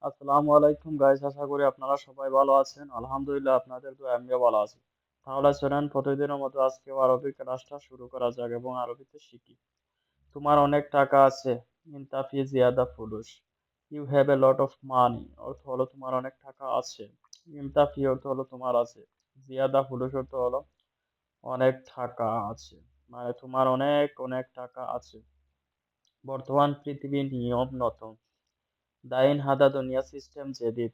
আসসালামু আলাইকুম গাইস, আশা করি আপনারা সবাই ভালো আছেন। আলহামদুলিল্লাহ আপনাদের দোয়ায় আমিও ভালো আছি। তাহলে চলেন প্রতিদিনের মতো আজকেও আরবি ক্লাসটা শুরু করা যাক এবং আরবিতে শিখি। তোমার অনেক টাকা আছে। ইনতা ফি জিয়াদা ফুলুস। You have a lot of money. অর্থ হলো তোমার অনেক টাকা আছে। ইনতা ফি অর্থ হলো তোমার আছে। জিয়াদা ফুলুস অর্থ হলো অনেক টাকা আছে। মানে তোমার অনেক অনেক টাকা আছে। বর্তমান পৃথিবীর নিয়ম নতুন। দাইন হাদা দুনিয়া সিস্টেম জেদিদ।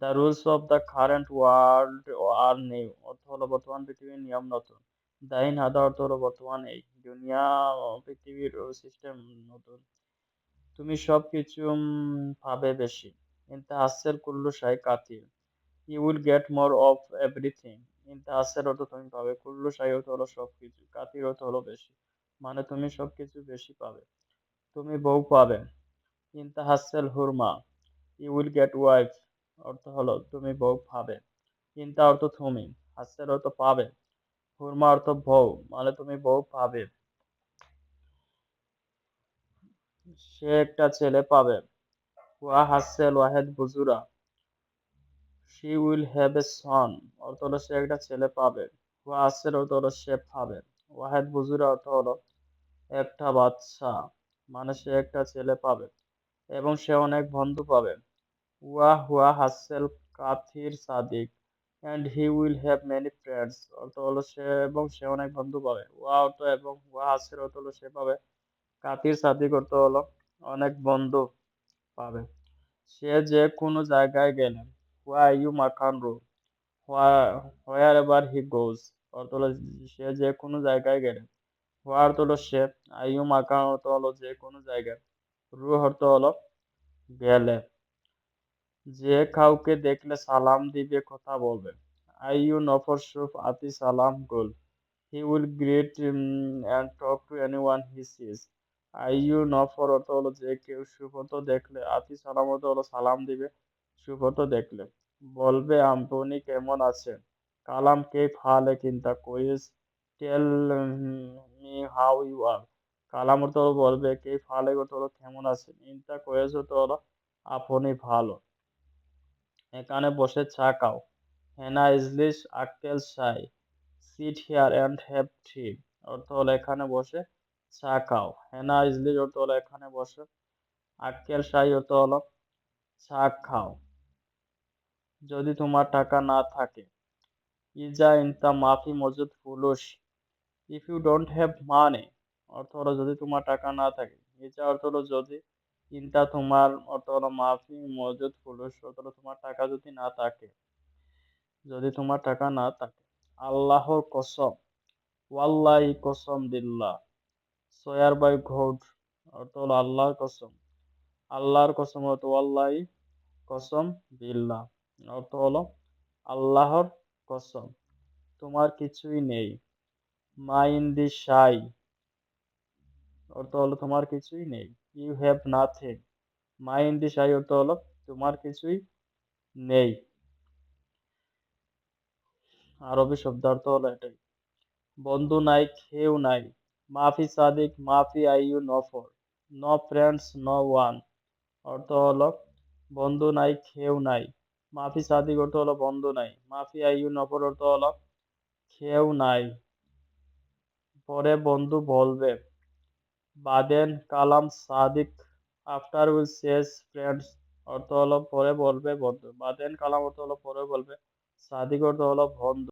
The rules of the current world are new. অর্থ হলো বর্তমান পৃথিবীর নিয়ম নতুন। দাইন হাদা অর্থ হলো বর্তমান এই দুনিয়া পৃথিবীর সিস্টেম নতুন। তুমি সবকিছু পাবে বেশি। ইনতা হাসেল কুল্লু শাই কাতিল। You will get more of everything. ইনতা হাসেল অর্থ তুমি পাবে, কুল্লু শাই অর্থ হলো সবকিছু, কাতির অর্থ হলো বেশি। মানে তুমি সবকিছু বেশি পাবে। তুমি বউ পাবে। ইনতা হাসেল হুরমা। You will get wife. অর্থ হলো তুমি বউ পাবে। ইনতা অর্থ তুমি, হাসেল অর্থ পাবে, হুরমা অর্থ বউ, মানে তুমি বউ পাবে। সে একটা ছেলে পাবে। ওয়া হাসেল ওয়াহেদ বুজুরা। She will have a son. অর্থ হলো সে একটা ছেলে পাবে। ওয়া হাসেল অর্থ হলো সে পাবে। ওয়াহেদ বুজুরা অর্থ হলো একটা বাচ্চা, মানে সে একটা ছেলে পাবে এবং সে অনেক বন্ধু পাবে। ওয়া হুয়া হাসেল কাথির সাদিক and he will have many friends। অর্থ হলো সে এবং সে অনেক বন্ধু পাবে। ওয়া অর্থ এবং ওয়া হাসের অর্থ হলো সে পাবে। কাতির সাদিক অর্থ হলো অনেক বন্ধু পাবে। সে যে কোনো জায়গায় গেলে। হোয়ার ইউ মাকান রু। হোয়ার এভার হি গোজ। অর্থ হলো সে যে কোনো জায়গায় গেলে। হোয়ার অর্থ হলো সে, আইউ মাকান অর্থ হলো যে কোনো জায়গায়, রু অর্থ হলো গেলে। যে কাউকে দেখলে সালাম দিবে, কথা বলবে। আইউ নফর সুফ আতি সালাম গুল। He will greet and talk to anyone he sees। IU নফর অর্থ হলো যে কেউ, সুফত দেখলে, আতি সালাম অর্থ হলো সালাম দিবে, সুফত দেখলে। বলবে আপনি কেমন আছেন। কালাম কে ফালে কিন্তা কোয়েস। Tell me how you are. কালাম অর্থ হলো বলবে, কে ফালে অর্থ হলো কেমন আছেন, ইন্তা কোয়েস অর্থ হলো আপনি ভালো। এখানে বসে চা খাও। হেনা ইজলিশ আক্কেল শাই। Sit here and have tea. অর্থ হলো এখানে বসে চা খাও। হেনা ইজলিশ অর্থ হলো এখানে বসে। আক্কেল শাই অর্থ হলো চা খাও। যদি তোমার টাকা না থাকে। ইজা ইনতা মাফি মজুদ ফুলুস। If you don't have money. অর্থ হলো যদি তোমার টাকা না থাকে। ইজা অর্থ হলো যদি। ইনতা তোমার অর্থ হলো মাফি মজুদ ফুলুস অর্থ হলো তোমার টাকা যদি না থাকে। যদি তোমার টাকা না থাকে। আল্লাহর কসম। ওয়াল্লাহি কসম বিল্লাহ। সোয়ার বাই গড। অর্থ হলো আল্লাহর কসম। আল্লাহর কসম অর্থ ওয়াল্লাহি কসম বিল্লাহ। অর্থ হলো আল্লাহর কসম। তোমার কিছুই নেই। মা ইন দি শাই। অর্থ হলো তোমার কিছুই নেই। You have nothing. মা ইন দি শাই অর্থ হলো তোমার কিছুই নেই। আরবি শব্দার্থ হলো এটাই। বন্ধু নাই, কেউ নাই। মাফি সাদিক, মাফি আইয়ু নফর। No friends, no one. অর্থ হলো বন্ধু নাই, কেউ নাই। মাফি সাদিক অর্থ হলো বন্ধু নাই। মাফি আইয়ু নফর অর্থ হলো কেউ নাই। পরে বন্ধু বলবে। বাদেন কালাম সাদিক। After will says friends. অর্থ হলো পরে বলবে বন্ধু। বাদেন কালাম অর্থ হলো পরে বলবে। সাদিক অর্থ হলো বন্ধু।